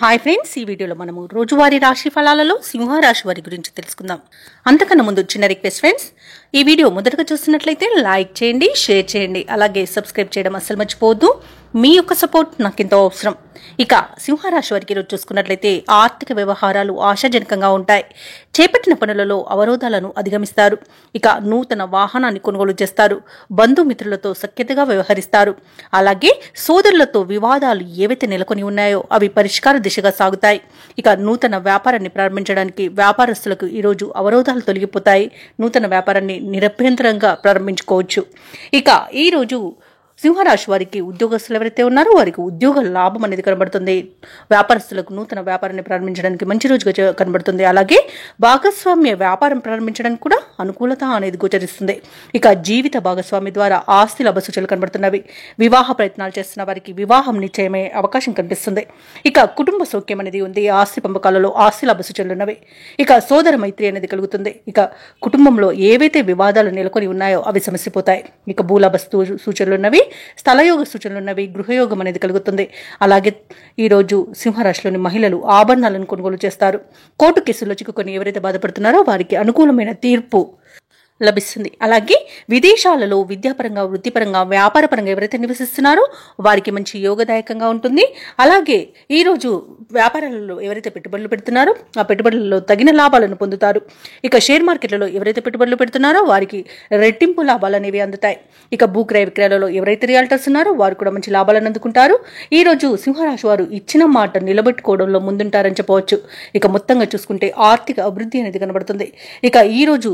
Hi friends, ఈ వీడియోలో మనము రోజువారీ రాశి ఫలాలలో సింహరాశి వారి గురించి తెలుసుకుందాం. అంతకన్నా ముందు చిన్న రిక్వెస్ట్ ఫ్రెండ్స్, ఈ వీడియో మొదటగా చూస్తున్నట్లయితే లైక్ చేయండి, షేర్ చేయండి, అలాగే సబ్స్క్రైబ్ చేయడం అస్సలు మర్చిపోవద్దు. మీ యొక్క సపోర్ట్ నాకు ఎంతో అవసరం. ఇక సింహరాశి వారికి ఈరోజు చూసుకున్నట్లయితే ఆర్థిక వ్యవహారాలు ఆశాజనకంగా ఉంటాయి. చేపట్టిన పనులలో అవరోధాలను అధిగమిస్తారు. ఇక నూతన వాహనాన్ని కొనుగోలు చేస్తారు. బంధుమిత్రులతో సఖ్యతగా వ్యవహరిస్తారు. అలాగే సోదరులతో వివాదాలు ఏవైతే నెలకొని ఉన్నాయో అవి పరిష్కార దిశగా సాగుతాయి. ఇక నూతన వ్యాపారాన్ని ప్రారంభించడానికి వ్యాపారస్తులకు ఈరోజు అవరోధాలు తొలగిపోతాయి. నూతన వ్యాపారాన్ని నిరభ్యంతరంగా ప్రారంభించుకోవచ్చు. ఇక ఈరోజు సింహరాశి వారికి ఉద్యోగస్తులు ఎవరైతే ఉన్నారో వారికి ఉద్యోగ లాభం అనేది కనబడుతుంది. వ్యాపారస్తులకు నూతన వ్యాపారాన్ని ప్రారంభించడానికి మంచి రోజుగా కనబడుతుంది. అలాగే భాగస్వామ్య వ్యాపారం ప్రారంభించడానికి కూడా అనుకూలత అనేది గోచరిస్తుంది. ఇక జీవిత భాగస్వామి ద్వారా ఆస్తి లాభ సూచనలు కనబడుతున్నవి. వివాహ ప్రయత్నాలు చేస్తున్న వారికి వివాహం నిశ్చయమయ్యే అవకాశం కనిపిస్తుంది. ఇక కుటుంబ సౌఖ్యం అనేది ఉంది. ఆస్తి పంపకాలలో ఆస్తి లాభ సూచనలు ఉన్నవి. ఇక సోదర మైత్రి అనేది కలుగుతుంది. ఇక కుటుంబంలో ఏవైతే వివాదాలు నెలకొని ఉన్నాయో అవి సమసిపోతాయి. ఇక భూలాభ సూచనలు ఉన్నవి. స్థలయోగ సూచనలు ఉన్నవి. గృహయోగం అనేది కలుగుతుంది. అలాగే ఈరోజు సింహరాశిలోని మహిళలు ఆభరణాలను కొనుగోలు చేస్తారు. కోర్టు కేసుల్లో చిక్కుకొని ఎవరైతే బాధపడుతున్నారో వారికి అనుకూలమైన తీర్పు లభిస్తుంది. అలాగే విదేశాలలో విద్యాపరంగా, వృత్తిపరంగా, వ్యాపారపరంగా ఎవరైతే నివసిస్తున్నారో వారికి మంచి యోగదాయకంగా ఉంటుంది. అలాగే ఈరోజు వ్యాపారాలలో ఎవరైతే పెట్టుబడులు పెడుతున్నారో ఆ పెట్టుబడులలో తగిన లాభాలను పొందుతారు. ఇక షేర్ మార్కెట్లలో ఎవరైతే పెట్టుబడులు పెడుతున్నారో వారికి రెట్టింపు లాభాలు అనేవి అందుతాయి. ఇక భూక్రయ విక్రయాలలో ఎవరైతే రియాల్టర్స్ ఉన్నారో వారు కూడా మంచి లాభాలను అందుకుంటారు. ఈరోజు సింహరాశి వారు ఇచ్చిన మాట నిలబెట్టుకోవడంలో ముందుంటారని చెప్పవచ్చు. ఇక మొత్తంగా చూసుకుంటే ఆర్థిక అభివృద్ధి అనేది కనబడుతుంది. ఇక ఈరోజు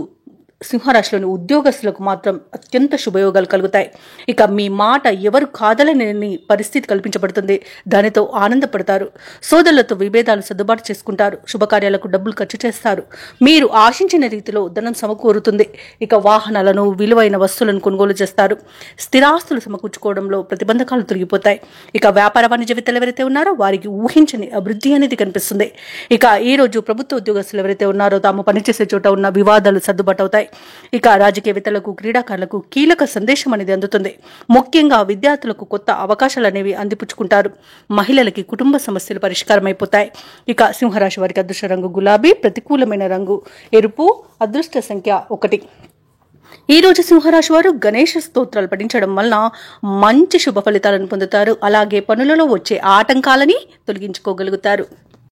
సింహరాశిలోని ఉద్యోగస్తులకు మాత్రం అత్యంత శుభయోగాలు కలుగుతాయి. ఇక మీ మాట ఎవరు కాదలని పరిస్థితి కల్పించబడుతుంది. దానితో ఆనందపడతారు. సోదరులతో విభేదాలు సర్దుబాటు చేసుకుంటారు. శుభకార్యాలకు డబ్బులు ఖర్చు చేస్తారు. మీరు ఆశించిన రీతిలో ధనం సమకూరుతుంది. ఇక వాహనాలను, విలువైన వస్తువులను కొనుగోలు చేస్తారు. స్థిరాస్తులు సమకూర్చుకోవడంలో ప్రతిబంధకాలు తొలగిపోతాయి. ఇక వ్యాపార వాణిజ్య వేత్తలు ఎవరైతే ఉన్నారో వారికి ఊహించని అభివృద్ధి అనేది కనిపిస్తుంది. ఇక ఈ రోజు ప్రభుత్వ ఉద్యోగస్తులు ఎవరైతే ఉన్నారో తాము పనిచేసే చోట ఉన్న వివాదాలు సర్దుబాటు అవుతాయి. ఇక రాజకీయవేత్తలకు, క్రీడాకారులకు కీలక సందేశం అనేది అందుతుంది. ముఖ్యంగా విద్యార్థులకు కొత్త అవకాశాలు అనేవి అందిపుచ్చుకుంటారు. మహిళలకి కుటుంబ సమస్యలు పరిష్కారం అయిపోతాయి. ఇక సింహరాశి వారికి అదృష్ట రంగు గులాబీ, ప్రతికూలమైన రంగు ఎరుపు, అదృష్ట సంఖ్య 1. ఈ రోజు సింహరాశి వారు గణేష స్తోత్రాలు పఠించడం వలన మంచి శుభ ఫలితాలను పొందుతారు. అలాగే పనులలో వచ్చే ఆటంకాలని తొలగించుకోగలుగుతారు.